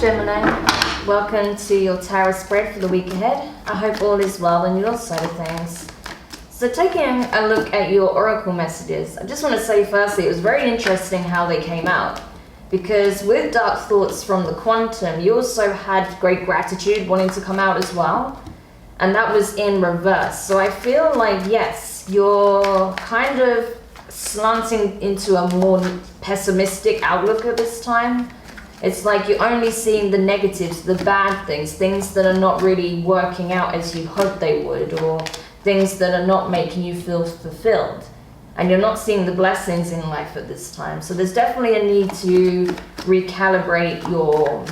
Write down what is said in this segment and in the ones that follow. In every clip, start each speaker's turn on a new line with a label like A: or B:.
A: Gemini, welcome to your tarot spread for the week ahead. I hope all is well on your side of things. So taking a look at your oracle messages, I just want to say firstly, it was very interesting how they came out. Because with Dark Thoughts from the Quantum, you also had great gratitude wanting to come out as well. And that was in reverse. So I feel like, yes, you're kind of slanting into a more pessimistic outlook at this time. It's like you're only seeing the negatives, the bad things that are not really working out as you hoped they would, or things that are not making you feel fulfilled. And you're not seeing the blessings in life at this time. So there's definitely a need to recalibrate your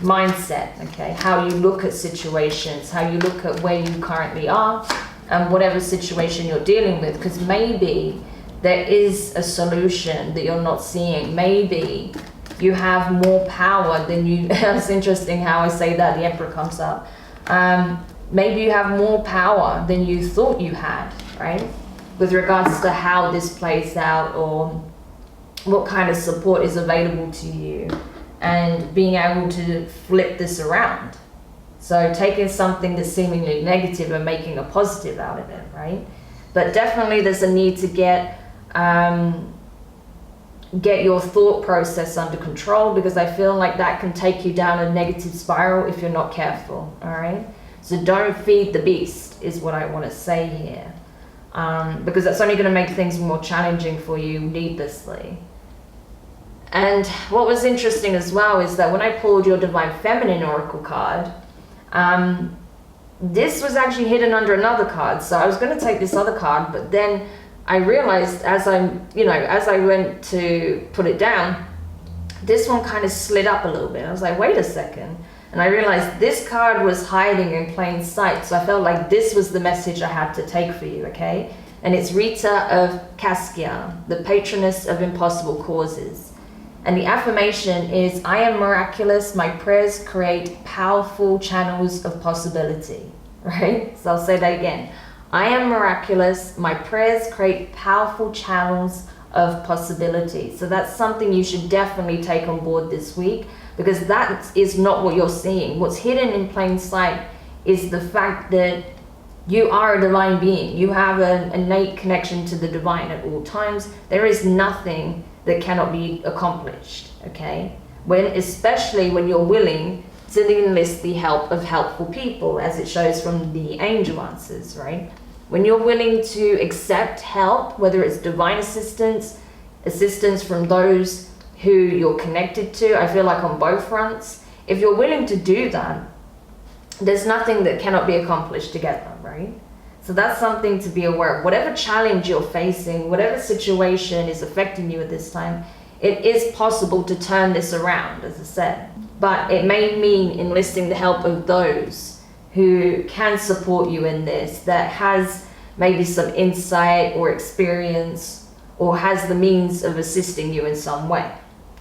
A: mindset, okay? How you look at situations, how you look at where you currently are, and whatever situation you're dealing with, because maybe there is a solution that you're not seeing. Maybe you have more power than you, it's interesting how I say that, the Emperor comes up. Maybe you have more power than you thought you had, right? With regards to how this plays out, or what kind of support is available to you, and being able to flip this around. So taking something that's seemingly negative and making a positive out of it, right? But definitely there's a need to get your thought process under control, because I feel like that can take you down a negative spiral if you're not careful, all right? So don't feed the beast is what I want to say here, because that's only going to make things more challenging for you needlessly. And what was interesting as well is that when I pulled your Divine Feminine Oracle card, this was actually hidden under another card. So I was going to take this other card, but then I realized as I went to put it down, this one kind of slid up a little bit. I was like, wait a second. And I realized this card was hiding in plain sight. So I felt like this was the message I had to take for you, okay? And it's Rita of Cascia, the patroness of impossible causes. And the affirmation is, I am miraculous, my prayers create powerful channels of possibility, right? So I'll say that again. I am miraculous, my prayers create powerful channels of possibility. So that's something you should definitely take on board this week, because that is not what you're seeing. What's hidden in plain sight is the fact that you are a divine being. You have an innate connection to the divine at all times. There is nothing that cannot be accomplished, okay? Especially when you're willing to enlist the help of helpful people, as it shows from the angel answers, right? When you're willing to accept help, whether it's divine assistance from those who you're connected to, I feel like on both fronts, if you're willing to do that, there's nothing that cannot be accomplished together, right? So that's something to be aware of. Whatever challenge you're facing, whatever situation is affecting you at this time, it is possible to turn this around, as I said. But it may mean enlisting the help of those who can support you in this, that has maybe some insight or experience, or has the means of assisting you in some way.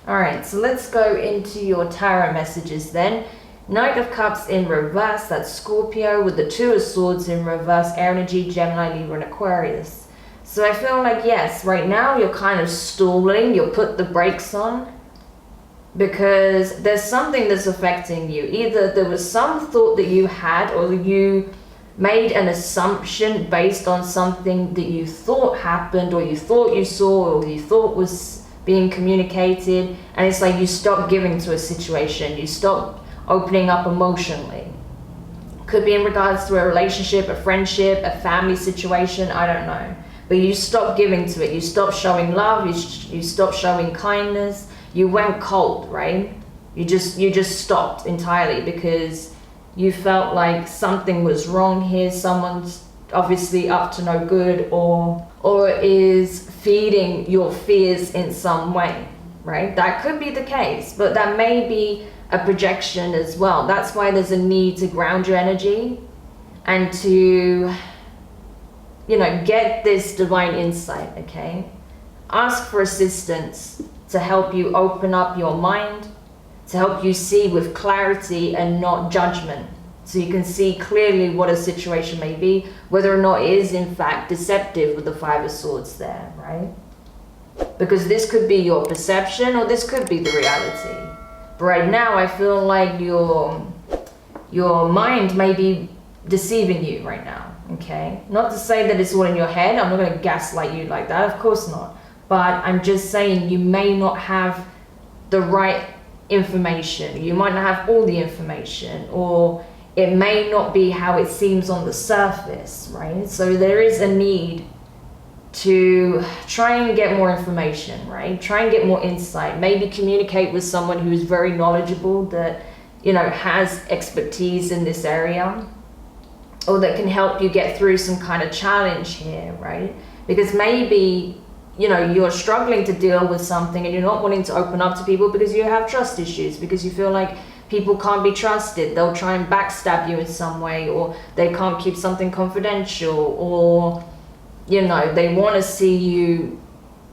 A: All right, so let's go into your tarot messages then. Knight of Cups in reverse, that's Scorpio, with the Two of Swords in reverse, air energy, Gemini, Libra, and Aquarius. So I feel like, yes, right now you're kind of stalling, you'll put the brakes on, because there's something that's affecting you. Either there was some thought that you had, or you made an assumption based on something that you thought happened, or you thought you saw, or you thought was being communicated, and it's like you stopped giving to a situation, you stopped opening up emotionally. Could be in regards to a relationship, a friendship, a family situation, I don't know. But you stopped giving to it, you stopped showing love, you stopped showing kindness, you went cold, right? You just stopped entirely because you felt like something was wrong here, someone's obviously up to no good, or is feeding your fears in some way, right? That could be the case, but that may be a projection as well. That's why there's a need to ground your energy and to, get this divine insight, okay? Ask for assistance to help you open up your mind, to help you see with clarity and not judgment. So you can see clearly what a situation may be, whether or not it is in fact deceptive with the Five of Swords there, right? Because this could be your perception, or this could be the reality. But right now, I feel like your mind may be deceiving you right now, okay? Not to say that it's all in your head. I'm not going to gaslight you like that, of course not. But I'm just saying you may not have the right information. You might not have all the information, or it may not be how it seems on the surface, right? So there is a need to try and get more information, right? Try and get more insight. Maybe communicate with someone who is very knowledgeable, that, you know, has expertise in this area, or that can help you get through some kind of challenge here, right? Because maybe, you know, you're struggling to deal with something and you're not wanting to open up to people because you have trust issues, because you feel like people can't be trusted. They'll try and backstab you in some way, or they can't keep something confidential, or, you know, they want to see you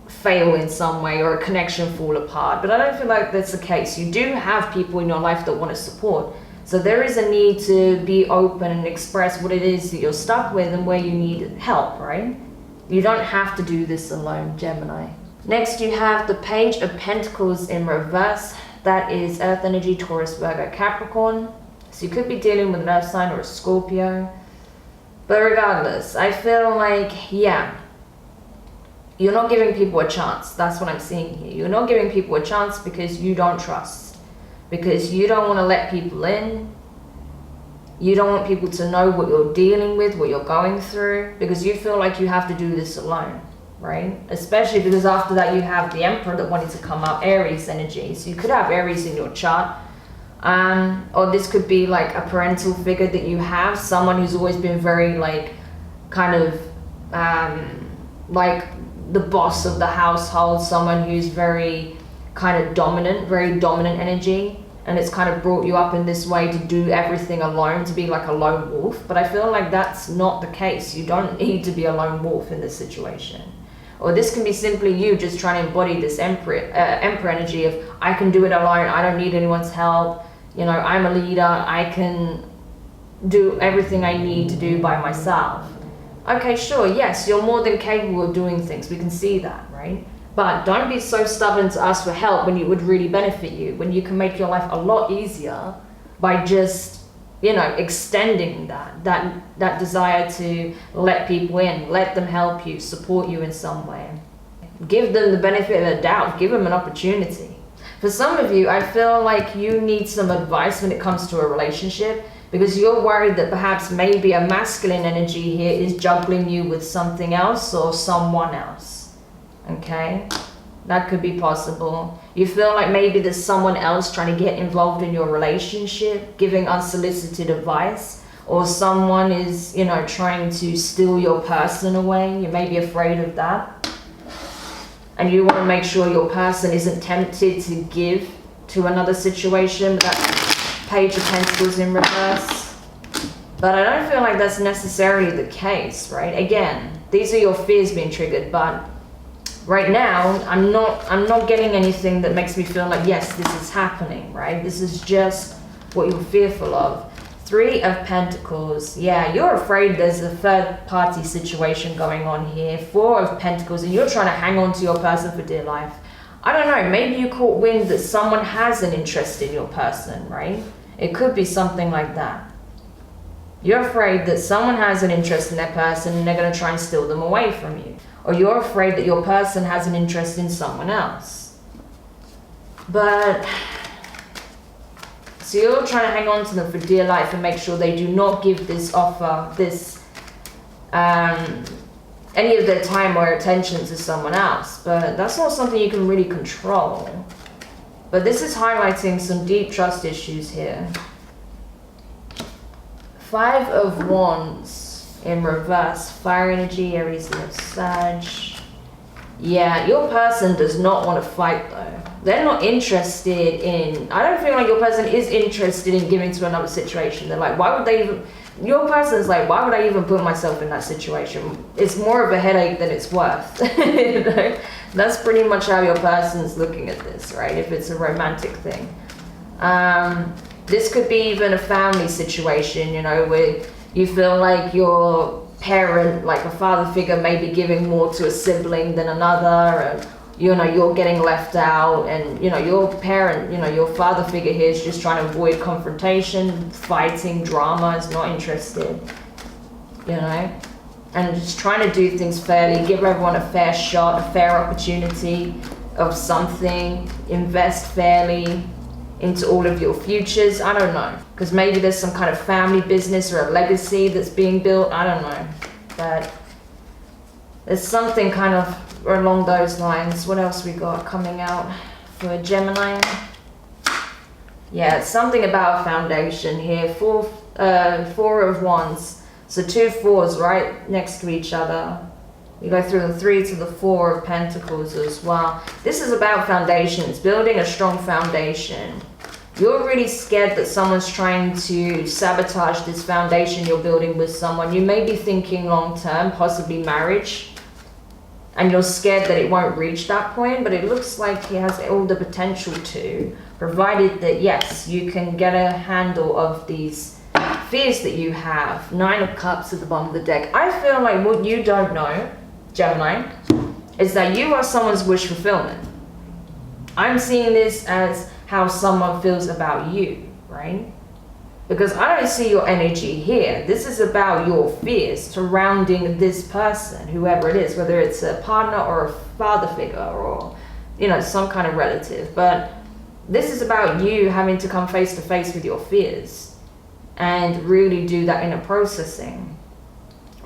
A: fail in some way, or a connection fall apart. But I don't feel like that's the case. You do have people in your life that want to support. So there is a need to be open and express what it is that you're stuck with and where you need help, right? You don't have to do this alone, Gemini. Next, you have the Page of Pentacles in reverse. That is Earth energy, Taurus, Virgo, Capricorn. So you could be dealing with an Earth sign or a Scorpio. But regardless, I feel like, yeah, you're not giving people a chance. That's what I'm seeing here. You're not giving people a chance because you don't trust. Because you don't want to let people in. You don't want people to know what you're dealing with, what you're going through, because you feel like you have to do this alone, right? Especially because after that you have the Emperor that wanted to come up, Aries energy. So you could have Aries in your chart. Or this could be like a parental figure that you have, someone who's always been very like kind of like the boss of the household, someone who's very kind of dominant, very dominant energy, and it's kind of brought you up in this way to do everything alone, to be like a lone wolf. But I feel like that's not the case. You don't need to be a lone wolf in this situation. Or this can be simply you just trying to embody this emperor energy of, I can do it alone, I don't need anyone's help, you know, I'm a leader, I can do everything I need to do by myself. Okay, sure, yes, you're more than capable of doing things, we can see that, right? But don't be so stubborn to ask for help when it would really benefit you, when you can make your life a lot easier by just, you know, extending that desire to let people in, let them help you, support you in some way. Give them the benefit of the doubt, give them an opportunity. For some of you, I feel like you need some advice when it comes to a relationship, because you're worried that perhaps maybe a masculine energy here is juggling you with something else or someone else. Okay, that could be possible. You feel like maybe there's someone else trying to get involved in your relationship, giving unsolicited advice, or someone is, you know, trying to steal your person away. You may be afraid of that. And you want to make sure your person isn't tempted to give to another situation. That Page of Pentacles in reverse. But I don't feel like that's necessarily the case, right? Again, these are your fears being triggered, but right now, I'm not getting anything that makes me feel like, yes, this is happening, right? This is just what you're fearful of. Three of Pentacles. Yeah, you're afraid there's a third party situation going on here. Four of Pentacles, and you're trying to hang on to your person for dear life. I don't know, maybe you caught wind that someone has an interest in your person, right? It could be something like that. You're afraid that someone has an interest in their person and they're going to try and steal them away from you. Or you're afraid that your person has an interest in someone else. But, so you're trying to hang on to them for dear life and make sure they do not give this offer, this, any of their time or attention to someone else. But that's not something you can really control. But this is highlighting some deep trust issues here. Five of Wands. In reverse, fire energy, Aries, Leo, Sag. Yeah, your person does not want to fight though. They're not interested in, I don't feel like your person is interested in giving to another situation. They're like, why would they even, your person's like, why would I even put myself in that situation? It's more of a headache than it's worth. You know? That's pretty much how your person's looking at this, right? If it's a romantic thing. This could be even a family situation, you know, where you feel like your parent, like a father figure, may be giving more to a sibling than another, you're getting left out, and your parent, your father figure here is just trying to avoid confrontation, fighting, drama, is not interested, and just trying to do things fairly, give everyone a fair shot, a fair opportunity of something, invest fairly into all of your futures. I don't know, because maybe there's some kind of family business or a legacy that's being built. I don't know, but there's something kind of along those lines. What else we got coming out for Gemini? Yeah, it's something about a foundation here. Four of Wands. So 2 4s right next to each other. You go through the 3 to the 4 of Pentacles as well. This is about foundations, building a strong foundation. You're really scared that someone's trying to sabotage this foundation you're building with someone. You may be thinking long term, possibly marriage, and you're scared that it won't reach that point, but it looks like he has all the potential to, provided that, yes, you can get a handle of these fears that you have. 9 of Cups at the bottom of the deck. I feel like what you don't know, Gemini, is that you are someone's wish fulfillment. I'm seeing this as how someone feels about you, right? Because I don't see your energy here. This is about your fears surrounding this person, whoever it is, whether it's a partner or a father figure or, some kind of relative. But this is about you having to come face to face with your fears and really do that inner processing.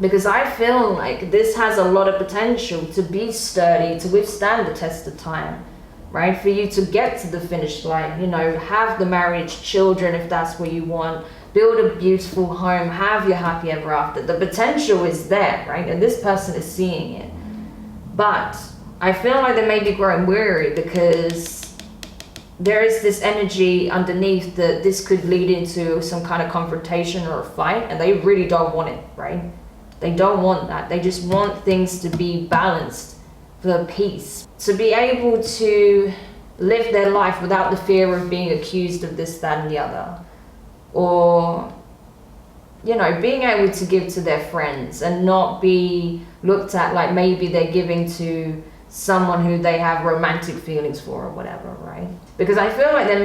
A: Because I feel like this has a lot of potential to be sturdy, to withstand the test of time, right? For you to get to the finish line, have the marriage, children if that's what you want, build a beautiful home, have your happy ever after. The potential is there, right? And this person is seeing it. But I feel like they may be growing weary because there is this energy underneath that this could lead into some kind of confrontation or a fight, and they really don't want it, right? They don't want that. They just want things to be balanced for peace, to be able to live their life without the fear of being accused of this, that, and the other, or being able to give to their friends and not be looked at like maybe they're giving to someone who they have romantic feelings for or whatever, right? Because I feel like they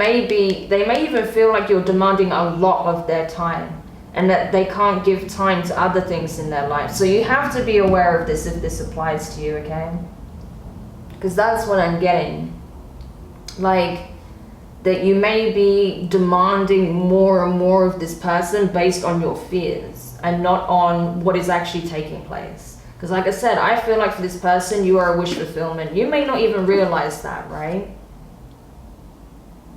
A: may even feel like you're demanding a lot of their time and that they can't give time to other things in their life. So you have to be aware of this if this applies to you, okay? Because that's what I'm getting. Like, that you may be demanding more and more of this person based on your fears and not on what is actually taking place. Because like I said, I feel like for this person, you are a wish fulfillment. You may not even realize that, right?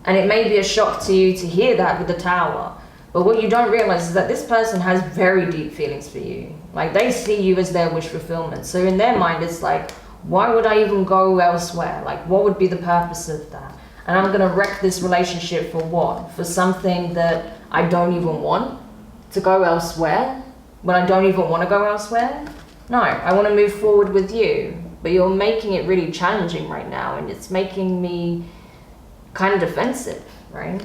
A: And it may be a shock to you to hear that with the Tower. But what you don't realize is that this person has very deep feelings for you. Like, they see you as their wish fulfillment. So in their mind, it's like, why would I even go elsewhere? Like, what would be the purpose of that? And I'm going to wreck this relationship for what? For something that I don't even want to go elsewhere? When I don't even want to go elsewhere? No, I want to move forward with you. But you're making it really challenging right now, and it's making me kind of defensive, right?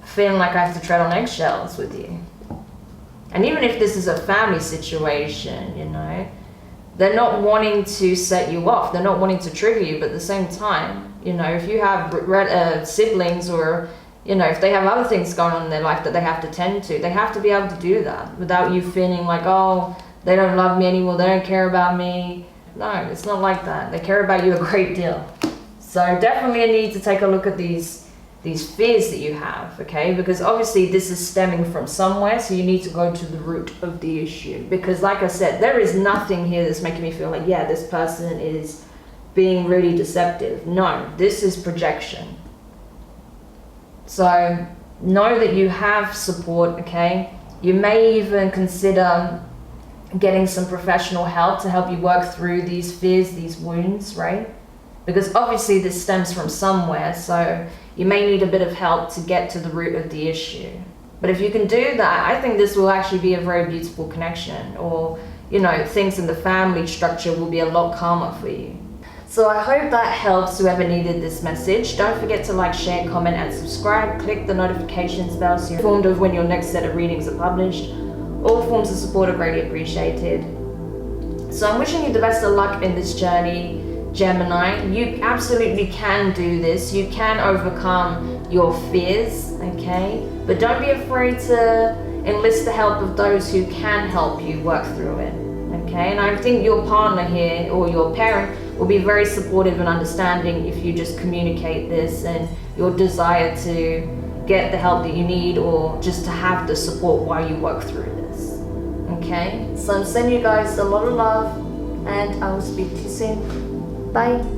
A: Feeling like I have to tread on eggshells with you. And even if this is a family situation, they're not wanting to set you off. They're not wanting to trigger you, but at the same time, if you have siblings or, if they have other things going on in their life that they have to tend to, they have to be able to do that without you feeling like, oh, they don't love me anymore, they don't care about me. No, it's not like that. They care about you a great deal. So definitely a need to take a look at these fears that you have, okay? Because obviously this is stemming from somewhere, so you need to go to the root of the issue. Because like I said, there is nothing here that's making me feel like, yeah, this person is being really deceptive. No, this is projection. So know that you have support, okay? You may even consider getting some professional help to help you work through these fears, these wounds, right? Because obviously this stems from somewhere, so you may need a bit of help to get to the root of the issue. But if you can do that, I think this will actually be a very beautiful connection, or, things in the family structure will be a lot calmer for you. So I hope that helps whoever needed this message. Don't forget to like, share, comment, and subscribe. Click the notifications bell so you're informed of when your next set of readings are published. All forms of support are greatly appreciated. So I'm wishing you the best of luck in this journey. Gemini, you absolutely can do this. You can overcome your fears, okay? But don't be afraid to enlist the help of those who can help you work through it, okay? And I think your partner here, or your parent, will be very supportive and understanding if you just communicate this and your desire to get the help that you need, or just to have the support while you work through this, okay? So I'm sending you guys a lot of love, and I will speak to you soon. Bye.